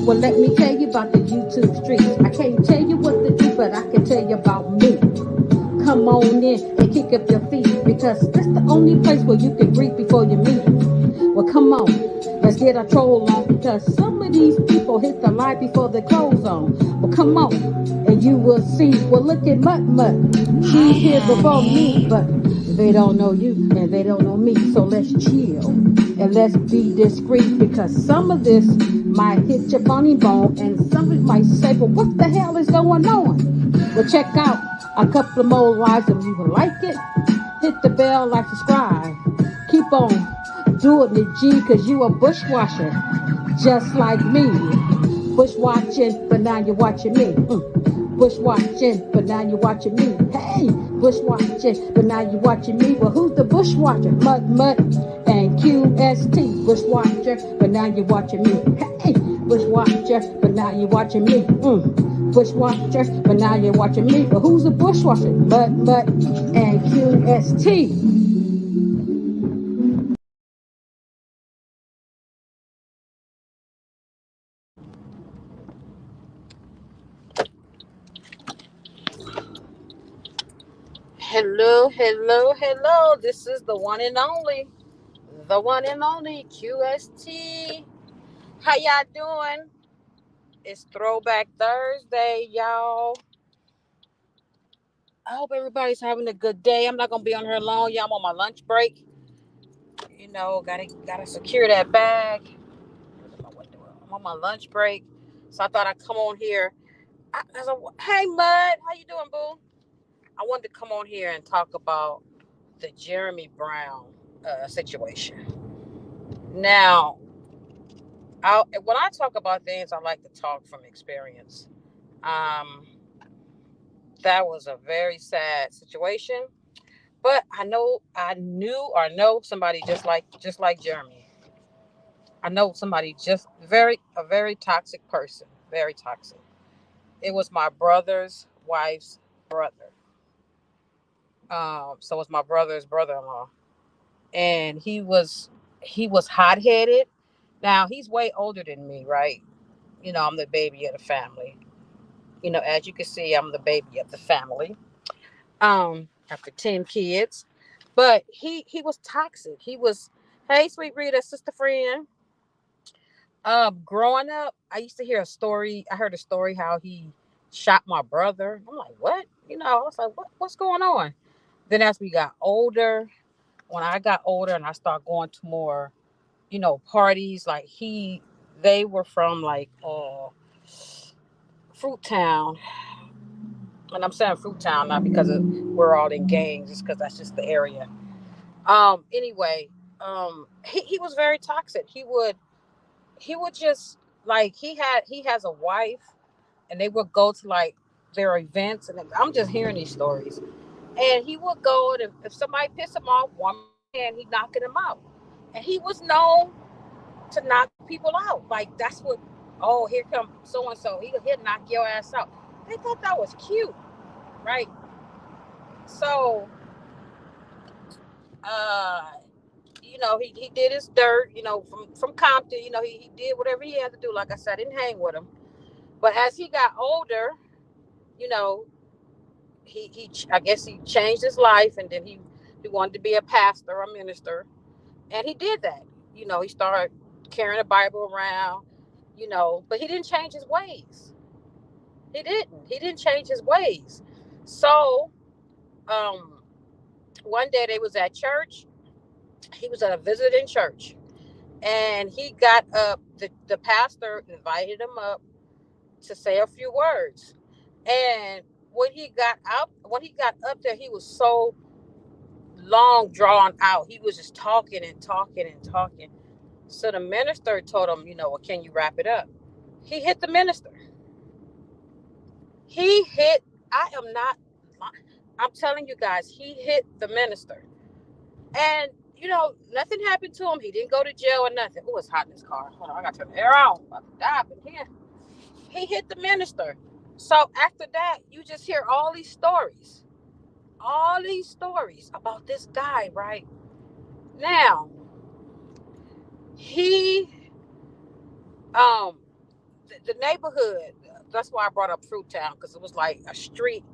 Well, let me tell you about the YouTube streets. I can't tell you what to do, but I can tell you about me. Come on in and kick up your feet because that's the only place where you can breathe before you meet. Well, come on, let's get our troll on because some of these people hit the light before the clothes on. Well, come on, and you will see. Well, look at Mutt Mutt. She's here before me, but they don't know you and they don't know me. So let's chill and let's be discreet because some of this might hit your funny bone and somebody might say, well, what the hell is going on? Well, check out a couple of more lives if you would like it. Hit the bell like subscribe. Keep on doing it, G, cause you a bushwasher, just like me. Bushwatching, but now you're watching me. Bushwatching, but now you're watching me. Hey, bushwatching, but now you're watching me. Well, who's the bushwatcher? Mud, Mud, and QST. Bushwatcher, but now you're watching me. Hey, bushwatcher, but now you're watching me. Bushwatcher, but now you're watching me. But who's the bushwatcher? Mud, Mud, and QST. Hello, hello, hello. This is the one and only QST. How y'all doing? It's Throwback Thursday, y'all. I hope everybody's having a good day. I'm not gonna be on here long, y'all. I'm on my lunch break. Gotta secure that bag. I'm on my lunch break, so I thought I'd come on here. Hey, Mud, how you doing, boo? I wanted to come on here and talk about the Jeremy Brown situation. Now, when I talk about things, I like to talk from experience. Um, that was a very sad situation, but I knew or know somebody just like Jeremy. I know somebody just a very toxic person, very toxic. It was my brother's wife's brother. So it was my brother's brother-in-law, and he was hot headed. Now he's way older than me, right? I'm the baby of the family. As you can see, I'm the baby of the family. After 10 kids. But he was toxic. He was, hey, sweet Rita, sister friend. Growing up, I used to hear a story. I heard a story how he shot my brother. I'm like, what? I was like, what's going on? Then as we got older, when I got older and I started going to more, parties, like they were from like Fruit Town. And I'm saying Fruit Town not because we're all in gangs, just because that's just the area. Anyway, he was very toxic. He would just like he has a wife, and they would go to like their events, and I'm just hearing these stories. And he would go, and if somebody pissed him off, one man, he knocking him out, and he was known to knock people out. Like that's what. Oh, here come so and so. He'll knock your ass out. They thought that was cute, right? So, uh, he did his dirt, from Compton. He did whatever he had to do. Like I said, I didn't hang with him. But as he got older, you know, he I guess he changed his life, and then he wanted to be a pastor or a minister, and he did that. He started carrying a Bible around, but he didn't change his ways. He didn't change his ways. So, um, one day they was at church. He was at a visiting church, and he got up. The pastor invited him up to say a few words. And when he got up there, he was so long drawn out. He was just talking and talking and talking. So the minister told him, well, can you wrap it up? He hit the minister. He hit. I am not. I'm telling you guys, he hit the minister, and nothing happened to him. He didn't go to jail or nothing. Oh, it's hot in this car. Hold on, I got to turn the air on. I'm about to die up in here. He hit the minister. So after that, you just hear all these stories about this guy, right? Now, He um the neighborhood. That's why I brought up Fruit Town, because it was like a street,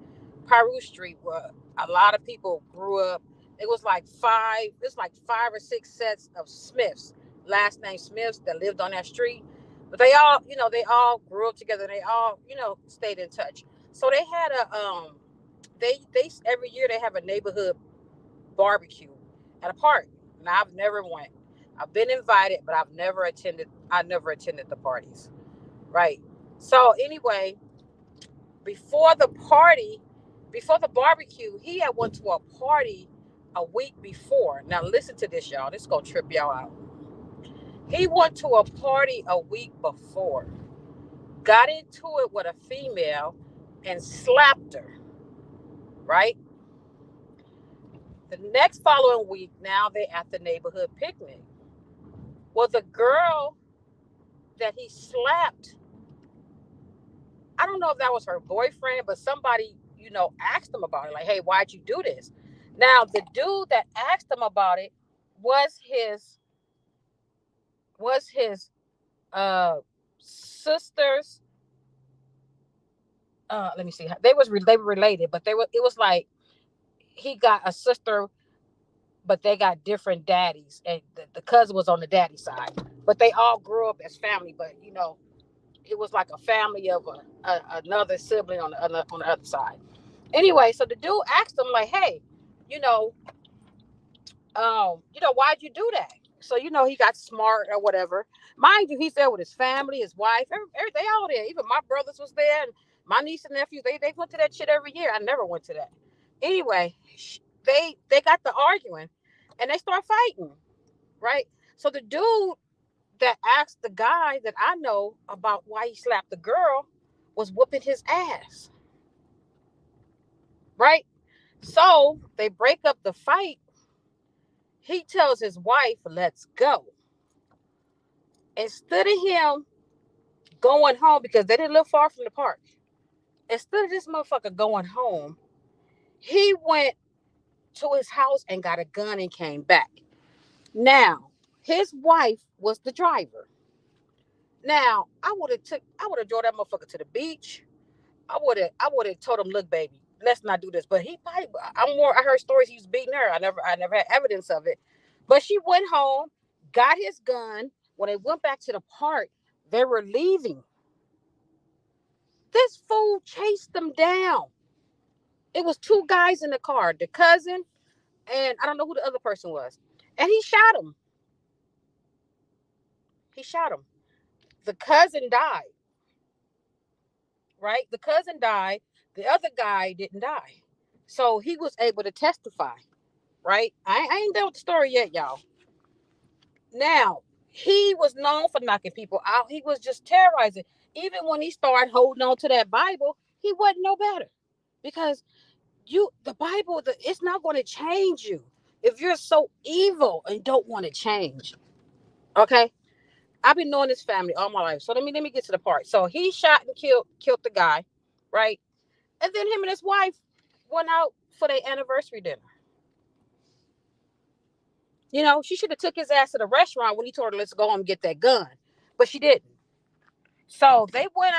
Piru Street, where a lot of people grew up. It was like five. It's like 5 or 6 sets of Smiths, last name Smiths, that lived on that street. But they all, they all grew up together. They all, stayed in touch. So they had they every year they have a neighborhood barbecue at a park. Now I've never went. I've been invited, but I've never attended. I never attended the parties. Right. So anyway, before the party, before the barbecue, he had went to a party a week before. Now listen to this, y'all. This is gonna trip y'all out. He went to a party a week before, got into it with a female, and slapped her. Right. The next following week, now they're at the neighborhood picnic. Well, the girl that he slapped, I don't know if that was her boyfriend, but somebody, asked him about it. Like, hey, why'd you do this? Now, the dude that asked him about it was his uh sister's. Let me see. They were related, but it was like he got a sister, but they got different daddies, and the cousin was on the daddy side, but they all grew up as family. But it was like a family of another sibling on the other side. Anyway, so the dude asked him like, "Hey, you know, why'd you do that?" So he got smart or whatever. Mind you, he's there with his family, his wife, they all there. Even my brothers was there, and my niece and nephews. They went to that shit every year. I never went to that. Anyway, they got to arguing, and they start fighting. Right. So the dude that asked the guy that I know about why he slapped the girl was whooping his ass. Right. So they break up the fight. He tells his wife, "Let's go." Instead of him going home, because they didn't live far from the park, instead of this motherfucker going home, he went to his house and got a gun and came back. Now, his wife was the driver. Now, I would have drove that motherfucker to the beach. I would have told him, "Look, baby, let's not do this." But he probably, I heard stories he was beating her. I never had evidence of it. But she went home, got his gun. When they went back to the park, they were leaving. This fool chased them down. It was two guys in the car, the cousin, and I don't know who the other person was. And he shot him. He shot him. The cousin died, right? The cousin died. The other guy didn't die. So he was able to testify, right? I ain't done with the story yet, y'all. Now, he was known for knocking people out. He was just terrorizing. Even when he started holding on to that Bible, he wasn't no better. Because the Bible, it's not going to change you if you're so evil and don't want to change. Okay? I've been knowing this family all my life. So let me get to the part. So he shot and killed the guy, right? And then him and his wife went out for their anniversary dinner. She should have took his ass to the restaurant when he told her, "Let's go home and get that gun." But she didn't. So they went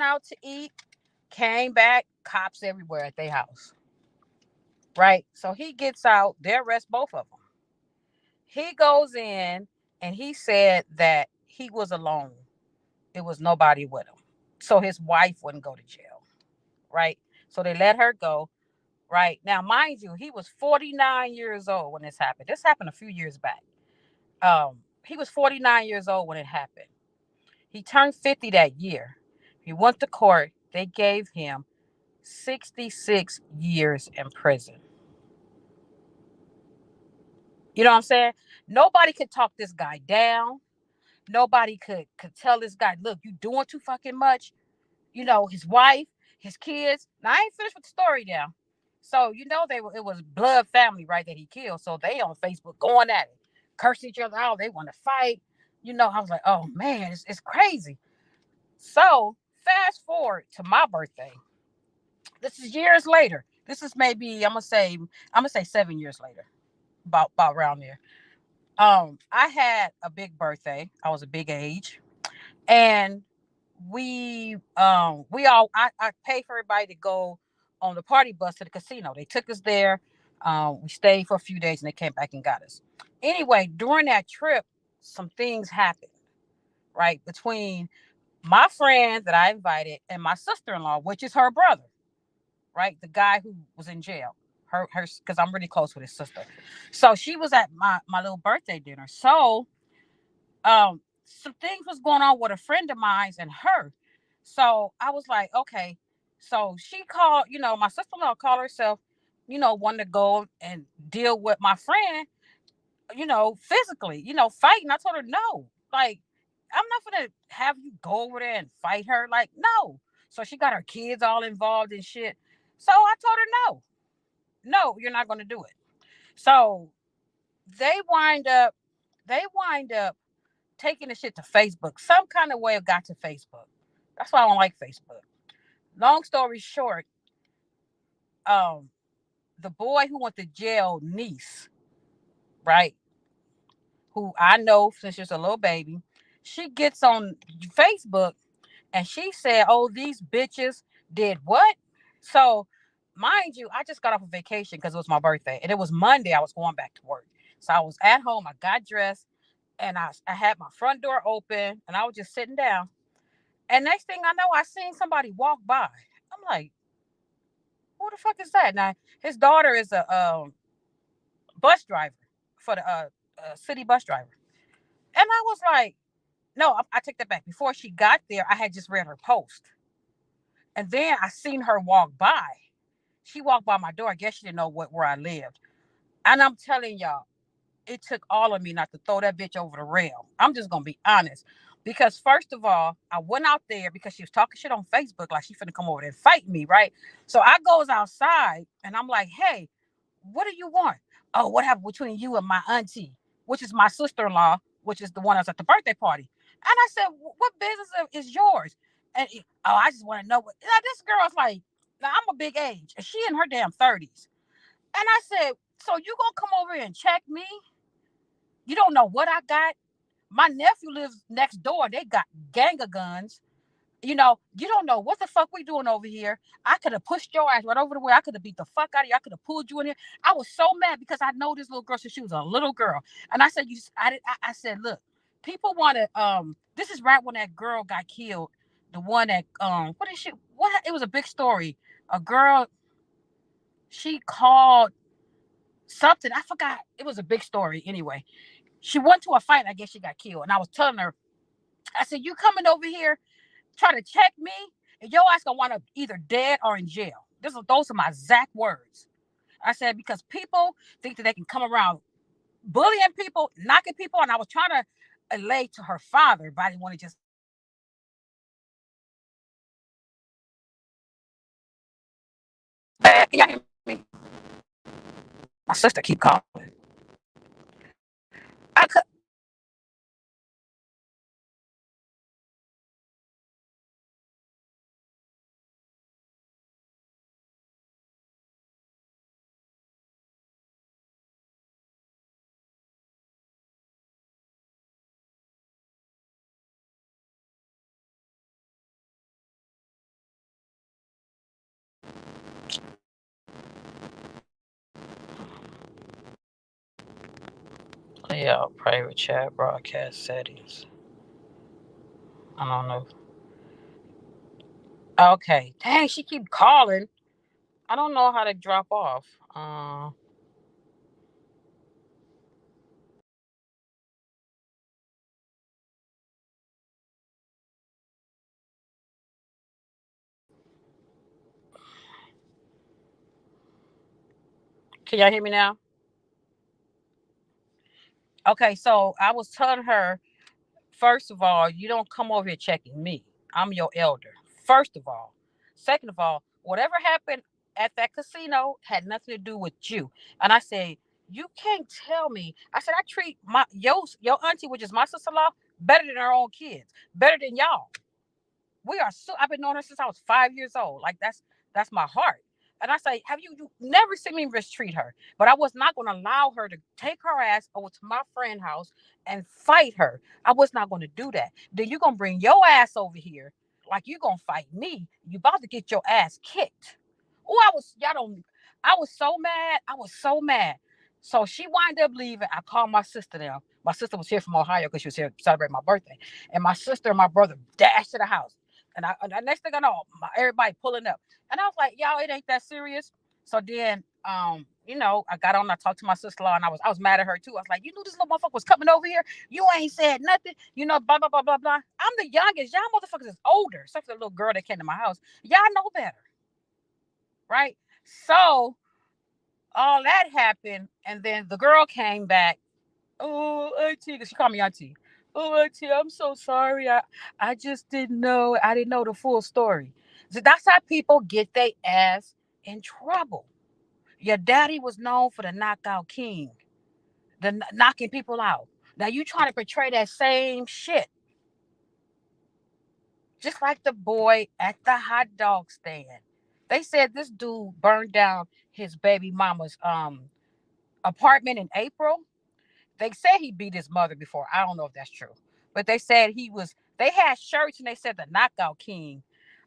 out to eat, came back, cops everywhere at their house. Right? So he gets out, they arrest both of them. He goes in and he said that he was alone. It was nobody with him. So his wife wouldn't go to jail. Right? So they let her go. Right? Now, mind you, he was 49 years old when this happened. This happened a few years back. He was 49 years old when it happened. He turned 50 that year. He went to court. They gave him 66 years in prison. You know what I'm saying? Nobody could talk this guy down. Nobody could tell this guy, "Look, you doing too fucking much." His wife, his kids. Now I ain't finished with the story now. So it was blood family, right, that he killed. So they on Facebook going at it, cursing each other out. They want to fight. I was like, oh man, it's crazy. So fast forward to my birthday. This is years later. This is maybe I'm gonna say 7 years later, about around there. I had a big birthday. I was a big age, and I paid for everybody to go on the party bus to the casino. They took us there. We stayed for a few days, and they came back and got us. Anyway, during that trip, some things happened, right, between my friend that I invited and my sister-in-law, which is her brother, right, the guy who was in jail. Her, because I'm really close with his sister. So she was at my little birthday dinner. So some things was going on with a friend of mine's and her. So I was like, okay. So she called, my sister-in-law called herself, wanted to go and deal with my friend, physically, fighting. I told her no. Like, I'm not gonna have you go over there and fight her. Like, no. So she got her kids all involved in shit. So I told her no. No, you're not gonna do it. So they wind up they wind up taking the shit to Facebook. Some kind of way it got to Facebook. That's why I don't like Facebook. Long story short, um, the boy who went to jail, niece, right, who I know since she's a little baby, she gets on Facebook and she said, "Oh, these bitches did what?" So, mind you, I just got off of vacation because it was my birthday, and it was Monday. I was going back to work, so I was at home. I got dressed, and I had my front door open, and I was just sitting down. And next thing I know, I seen somebody walk by. I'm like, who the fuck is that? Now his daughter is a bus driver for the city bus driver, and I was like, no, I take that back. Before she got there, I had just read her post, and then I seen her walk by. She walked by my door. I guess she didn't know where I lived. And I'm telling y'all, it took all of me not to throw that bitch over the rail. I'm just gonna be honest. Because first of all, I went out there because she was talking shit on Facebook like she finna come over there and fight me, right? So I goes outside and I'm like, hey, what do you want? Oh, what happened between you and my auntie, which is my sister-in-law, which is the one that's at the birthday party. And I said, what business is yours? And oh, I just want to know what this girl's like. Now I'm a big age, and she in her damn 30s. And I said, so you gonna come over here and check me? You don't know what I got. My nephew lives next door. They got gang of guns. You don't know what the fuck we doing over here. I could have pushed your ass right over the way. I could have beat the fuck out of you. I could have pulled you in here. I was so mad because I know this little girl since she was a little girl. And I said, I said, look, people want to, this is right when that girl got killed. The one that, what is she, what, it was a big story. A girl, she called something. I forgot. It was a big story anyway. She went to a fight. I guess she got killed. And I was telling her, I said, you coming over here try to check me, and your ass gonna wind up either dead or in jail. Those are my exact words. I said because people think that they can come around bullying people, knocking people, and I was trying to allay to her father, but I didn't want to just. Can y'all hear me? My sister keep calling. I could. Yeah, private chat broadcast settings. I don't know. Okay, dang, she keep calling. I don't know how to drop off. Can y'all hear me now? Okay, so I was telling her, first of all, you don't come over here checking me. I'm your elder. First of all. Second of all, whatever happened at that casino had nothing to do with you. And I said, you can't tell me. I said, I treat your auntie, which is my sister-in-law, better than her own kids, better than y'all. We are so I've been knowing her since I was 5 years old. Like that's my heart. And I say, have you never seen me mistreat her? But I was not going to allow her to take her ass over to my friend's house and fight her. I was not going to do that. Then you're going to bring your ass over here like you're going to fight me. You about to get your ass kicked. Oh, y'all don't, I was so mad. I was so mad. So she wound up leaving. I called my sister now. My sister was here from Ohio because she was here to celebrate my birthday. And my sister and my brother dashed to the house. And the next thing I know, everybody pulling up. And I was like, y'all, it ain't that serious. So then, I got on, I talked to my sister-in-law, and I was mad at her too. I was like, you knew this little motherfucker was coming over here? You ain't said nothing, blah, blah, blah, blah, blah. I'm the youngest. Y'all motherfuckers is older, except for the little girl that came to my house. Y'all know better, right? So all that happened, and then the girl came back. Oh, auntie, because she called me auntie. Oh, auntie, I'm so sorry. I just didn't know. I didn't know the full story. So that's how people get their ass in trouble. Your daddy was known for the knockout king, the knocking people out. Now you trying to portray that same shit, just like the boy at the hot dog stand. They said this dude burned down his baby mama's apartment in April. They said he beat his mother before. I don't know if that's true. But they said they had shirts and they said the knockout king.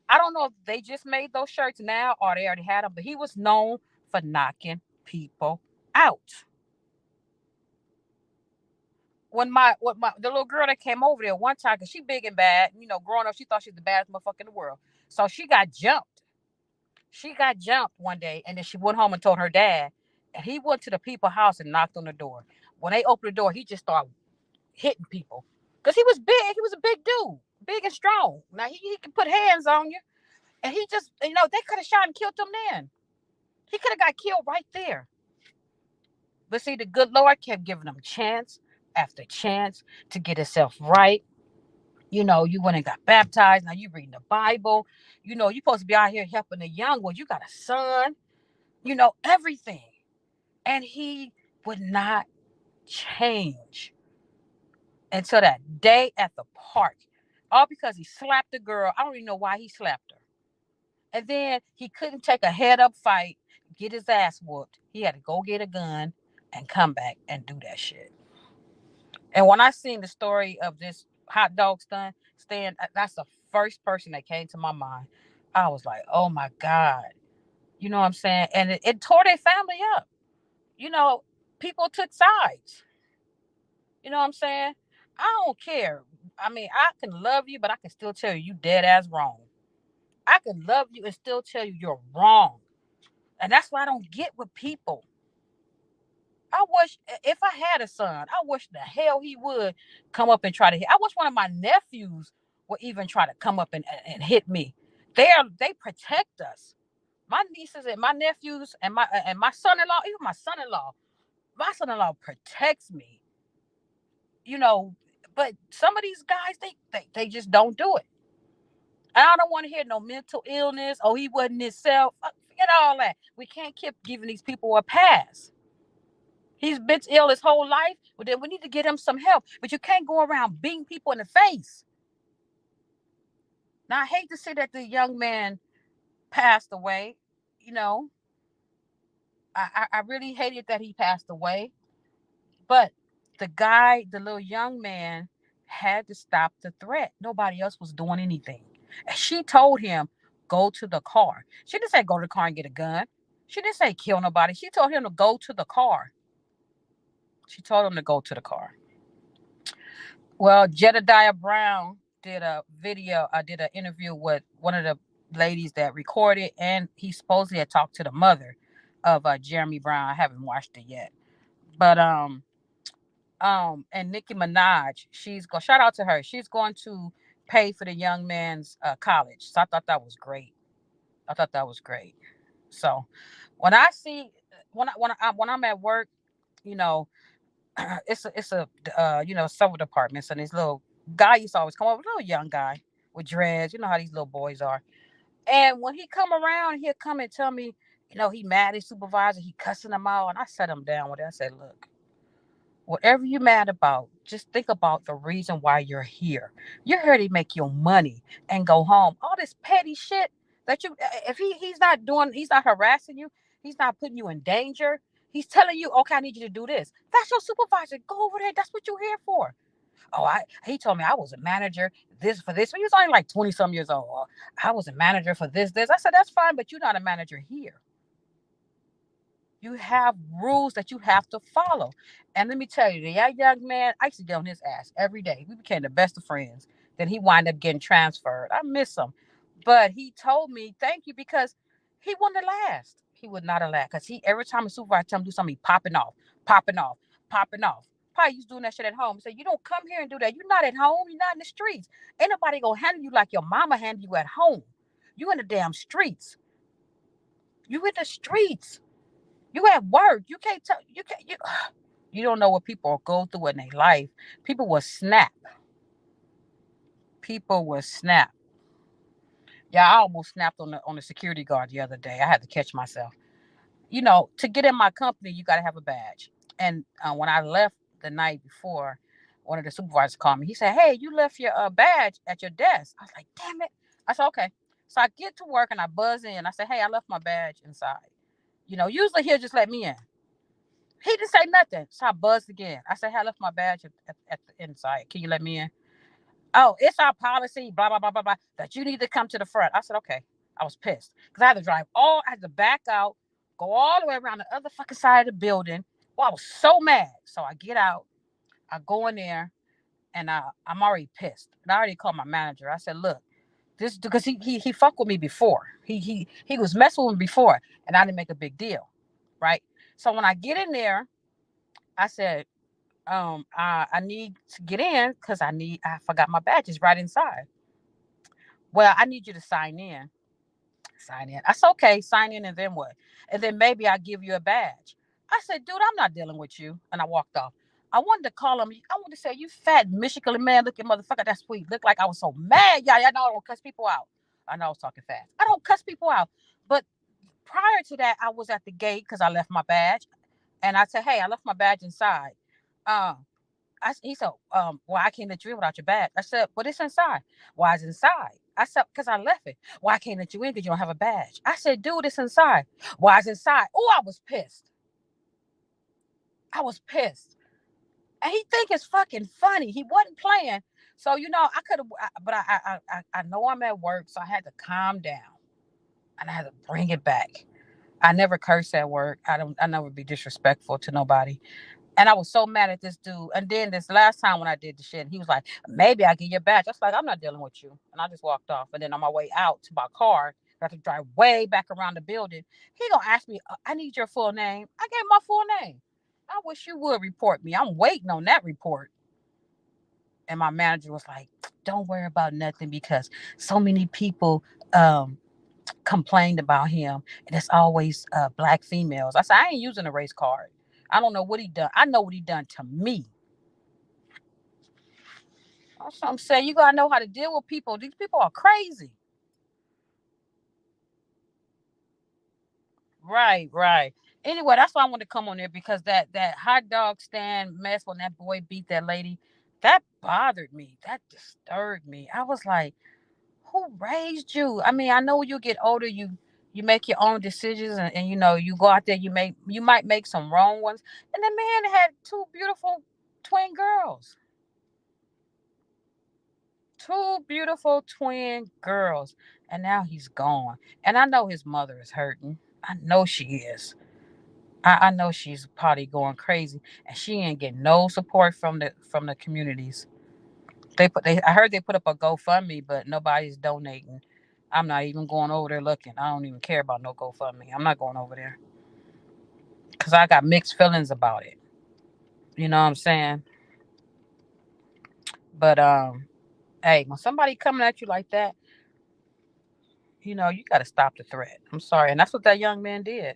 I don't know if they just made those shirts now or they already had them, but he was known for knocking people out. When the little girl that came over there one time, because she big and bad, growing up, she thought she was the baddest motherfucker in the world. So she got jumped. She got jumped one day, and then she went home and told her dad. And he went to the people's house and knocked on the door. When they opened the door, he just started hitting people because he was big. He was a big dude, big and strong. Now he could put hands on you, and he just they could have shot and killed him then. He could have got killed right there. But see, the good Lord kept giving him chance after chance to get himself right. You went and got baptized. Now you reading the Bible. You're supposed to be out here helping the young ones. You got a son. Everything, and he would not change until that day at the park. All because he slapped the girl. I don't even know why he slapped her. And then he couldn't take a head up fight, get his ass whooped. He had to go get a gun and come back and do that shit. And when I seen the story of this hot dog stand, that's the first person that came to my mind. I was like, oh my God. You know what I'm saying? And it tore their family up. You know, People took sides. You know what I'm saying? I don't care. I mean, I can love you, but I can still tell you dead ass wrong. I can love you and still tell you you're wrong. And that's why I don't get with people. I wish if I had a son, I wish the hell he would come up and try to hit. I wish one of my nephews would even try to come up and hit me. They protect us. My nieces and my nephews and my son-in-law, even my son-in-law protects me. You know, but some of these guys they just don't do it. I don't want to hear no mental illness. Oh, he wasn't himself. Forget all that. We can't keep giving these people a pass. He's been ill his whole life. Well, then we need to get him some help. But you can't go around beating people in the face. Now, I hate to say that the young man passed away. You know, I really hated that he passed away. But the little young man, had to stop the threat. Nobody else was doing anything. And she told him, go to the car. She didn't say go to the car and get a gun. She didn't say kill nobody. She told him to go to the car. She told him to go to the car. Well, Jedediah Brown did a video. I did an interview with one of the ladies that recorded, and he supposedly had talked to the mother of Jeremy Brown. I haven't watched it yet, but and Nicki Minaj, she's go shout out to her. She's going to pay for the young man's college. So I thought that was great. I thought that was great. So when I see when I'm at work, you know, it's a several departments, and this little guy used to always come over, a little young guy with dreads. You know how these little boys are. And when he come around, he'll come and tell me, he mad at his supervisor, he cussing him out, and I set him down with it. I said, look, whatever you're mad about, just think about the reason why you're here. You're here to make your money and go home. All this petty shit, That you, if he's not harassing you, he's not putting you in danger. He's telling you, okay, I need you to do this. That's your supervisor. Go over there. That's what you're here for. Oh, he told me I was a manager this for this. He was only like 20 some years old. Oh, I was a manager for this. I said, that's fine, but you're not a manager here. You have rules that you have to follow. And let me tell you, that young man, I used to get on his ass every day. We became the best of friends. Then he wound up getting transferred. I miss him. But he told me, thank you, because he wouldn't have last. He would not have last. Because every time a supervisor tell him to do something, he popping off, popping off, popping off. Probably he's doing that shit at home. He said, you don't come here and do that. You're not at home. You're not in the streets. Ain't nobody gonna handle you like your mama handle you at home. You in the damn streets. You in the streets. You at work. You can't tell. You don't know what people go through in their life. People will snap. People will snap. Yeah, I almost snapped on the security guard the other day. I had to catch myself. To get in my company, you got to have a badge. And when I left the night before, one of the supervisors called me. He said, "Hey, you left your badge at your desk." I was like, "Damn it!" I said, "Okay." So I get to work and I buzz in. I said, "Hey, I left my badge inside." Usually he'll just let me in. He didn't say nothing. So I buzzed again. I said, "Hey, I left my badge at the inside. Can you let me in?" "Oh, it's our policy, blah, blah, blah, blah, blah, that you need to come to the front." I said, "Okay." I was pissed because I had to back out, go all the way around the other fucking side of the building. Well, I was so mad. So I get out, I go in there, and I'm already pissed. And I already called my manager. I said, "Look, this," because he fucked with me before. He was messing with me before, and I didn't make a big deal, right? So when I get in there, I said, I need to get in because I forgot my badge. It's right inside. "Well, I need you to sign in." Sign in. I said, "Okay, sign in, and then what?" "And then maybe I'll give you a badge." I said, "Dude, I'm not dealing with you." And I walked off. I wanted to call him. I wanted to say, "You fat Michigan man looking motherfucker. That's sweet." Looked like I was so mad. Yeah, I know I don't cuss people out. I know I was talking fast. I don't cuss people out. But prior to that, I was at the gate because I left my badge. And I said, "Hey, I left my badge inside." Um, he said, "Well, I can't let you in without your badge." I said, "But it's inside." "Why is it inside?" I said, "Because I left it." "Why I can't let you in because you don't have a badge?" I said, "Dude, it's inside." "Why is it inside?" Oh, I was pissed. I was pissed. And he think it's fucking funny. He wasn't playing. So, I could have, but I know I'm at work, so I had to calm down and I had to bring it back. I never curse at work. I never be disrespectful to nobody. And I was so mad at this dude. And then this last time when I did the shit, he was like, "Maybe I'll get your badge." I was like, "I'm not dealing with you." And I just walked off. And then on my way out to my car, I had to drive way back around the building. He gonna ask me, "I need your full name." I gave my full name. "I wish you would report me. I'm waiting on that report." And my manager was like, "Don't worry about nothing because so many people complained about him, and it's always black females." I said, "I ain't using a race card. I don't know what he done. I know what he done to me." That's what I'm saying. You gotta know how to deal with people. These people are crazy. Right, right. Anyway, that's why I wanted to come on there because that hot dog stand mess when that boy beat that lady, that bothered me. That disturbed me. I was like, who raised you? I mean, I know when you get older, you make your own decisions, and you go out there, you might make some wrong ones. And the man had two beautiful twin girls. Two beautiful twin girls. And now he's gone. And I know his mother is hurting. I know she is. I know she's probably going crazy. And she ain't getting no support from the communities. I heard they put up a GoFundMe, but nobody's donating. I'm not even going over there looking. I don't even care about no GoFundMe. I'm not going over there. Cause I got mixed feelings about it. You know what I'm saying? But hey, when somebody coming at you like that, you got to stop the threat. I'm sorry, and that's what that young man did.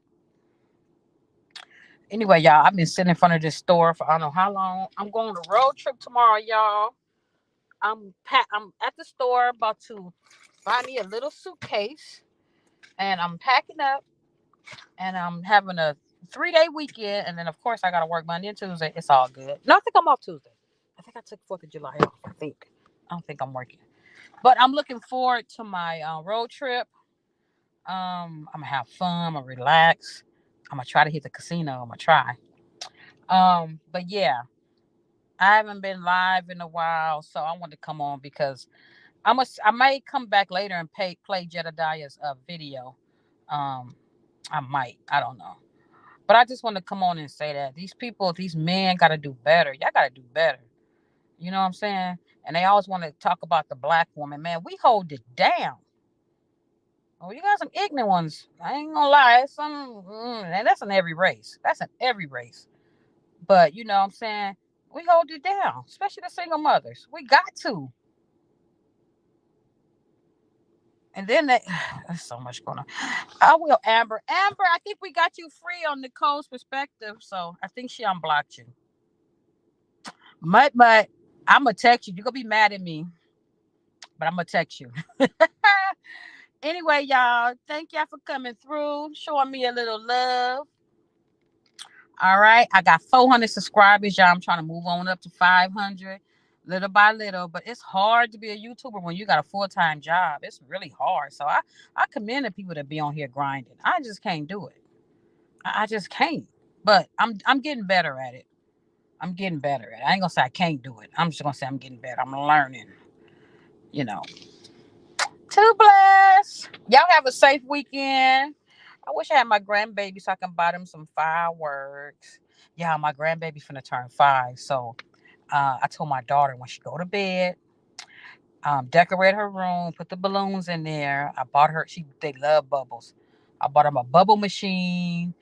Anyway, y'all, I've been sitting in front of this store for I don't know how long. I'm going on a road trip tomorrow, y'all. I'm at the store about to buy me a little suitcase, and I'm packing up, and I'm having a 3-day weekend, and then of course I got to work Monday and Tuesday. It's all good. No, I think I'm off Tuesday. I think I took 4th of July off. I don't think I'm working, but I'm looking forward to my road trip. I'm gonna have fun. I'm gonna relax. I'm gonna try to hit the casino. I'm gonna try. But yeah, I haven't been live in a while, so I wanted to come on because I might come back later and play Jedediah's video. Um, I might. I don't know. But I just want to come on and say that these people, these men, got to do better. Y'all got to do better. You know what I'm saying? And they always want to talk about the black woman. Man, we hold it down. Oh, you got some ignorant ones. I ain't gonna lie. And that's in every race. That's in every race. But you know what I'm saying? We hold it down, especially the single mothers. We got to. And then there's so much going on. I will, Amber. Amber, I think we got you free on Nicole's perspective. So I think she unblocked you. But I'm gonna text you. You're gonna be mad at me, but I'm gonna text you. Anyway, y'all, thank y'all for coming through, showing me a little love. All right, I got 400 subscribers, y'all. I'm trying to move on up to 500, little by little. But it's hard to be a YouTuber when you got a full-time job. It's really hard. So I commend the people that be on here grinding. I just can't do it. I just can't. But I'm getting better at it. I'm getting better at it. I ain't gonna say I can't do it. I'm just gonna say I'm getting better. I'm learning. You know. Too blessed. Y'all have a safe weekend. I wish I had my grandbaby so I can buy them some fireworks. Yeah, my grandbaby's finna turn 5. So I told my daughter when she go to bed, decorate her room, put the balloons in there. I bought her, they love bubbles. I bought them a bubble machine.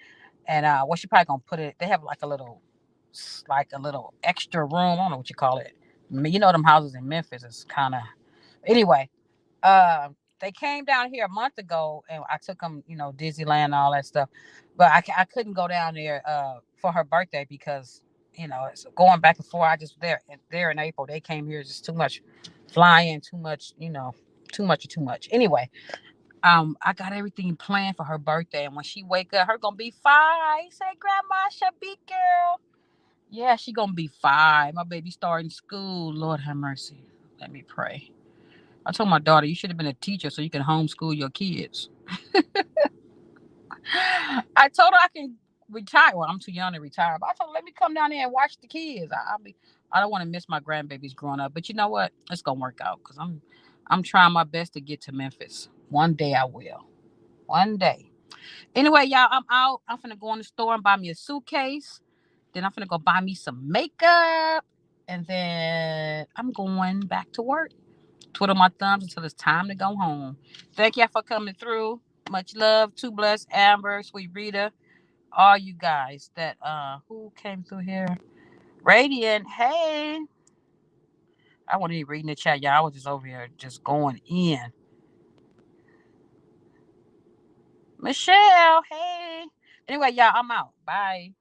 And what she probably gonna put it, they have like a little extra room. I don't know what you call it. You know them houses in Memphis is kind of, anyway. uh, they came down here a month ago, and I took them, Disneyland and all that stuff. But I couldn't go down there for her birthday because it's going back and forth. I just there in April. They came here just too much flying, too much, too much. Anyway, I got everything planned for her birthday, and when she wake up, her gonna be 5. Say, Grandma, Shabby girl. Yeah, she gonna be 5. My baby starting school. Lord have mercy. Let me pray. I told my daughter, you should have been a teacher so you can homeschool your kids. I told her I can retire. Well, I'm too young to retire, but I told her, let me come down there and watch the kids. I don't want to miss my grandbabies growing up. But you know what? It's gonna work out because I'm trying my best to get to Memphis. One day I will. One day. Anyway, y'all, I'm out. I'm finna go in the store and buy me a suitcase. Then I'm finna go buy me some makeup. And then I'm going back to work. Twiddle my thumbs until it's time to go home. Thank y'all for coming through. Much love. Too blessed, Amber, Sweet Rita, all you guys that who came through here. Radiant, hey. I wasn't even reading the chat, y'all. I was just over here just going in. Michelle, hey. Anyway, y'all, I'm out. Bye.